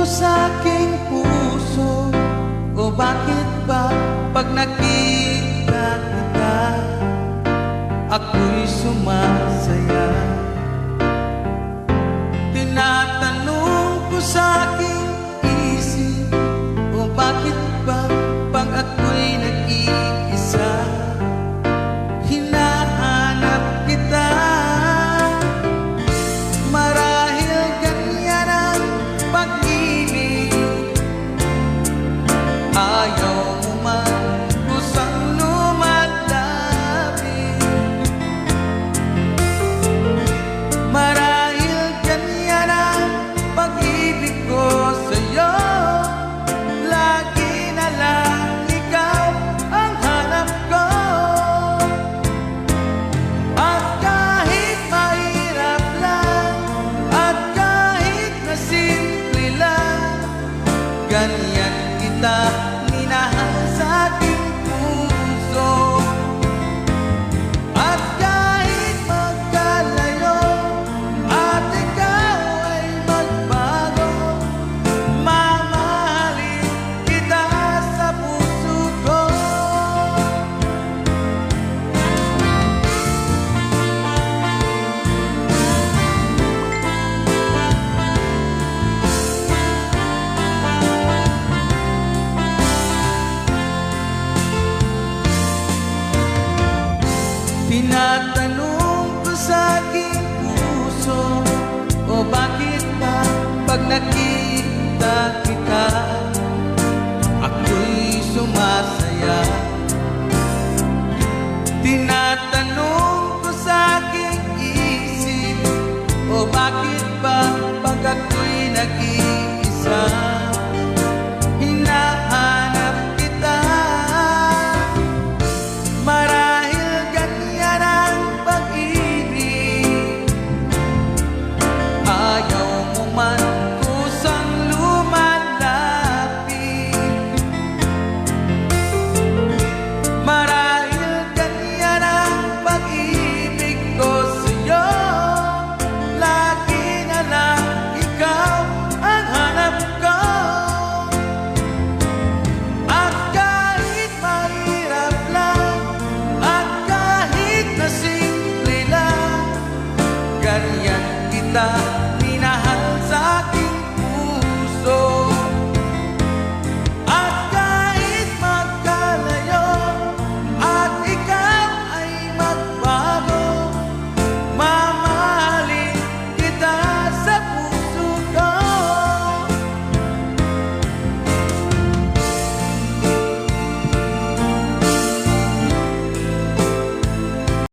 sa aking puso, o bakit ba pag nakita kita, ako'y sumasaya. Tinatanong ko sa aking isip, o bakit ba pag ako'y nag-iisa, hinahanap kita. Marahil ganyan ang pag-ibig, ayaw mo man kusang lumalapit. Marahil ganyan ang pag-ibig ko sa'yo, lagi na lang ikaw ang hanap ko. At kahit mahirap lang, at kahit na simple lang, ganyan kita minahal sa aking puso. At kahit magkalayo, at ikaw ay magbago, mamahalin kita sa puso ko. Tinatanong ko sa aking puso, o bakit ba pag nakita kita, ako'y sumasaya. Tinatanong ko sa aking isip, o bakit ba pag ako'y nag-iisa,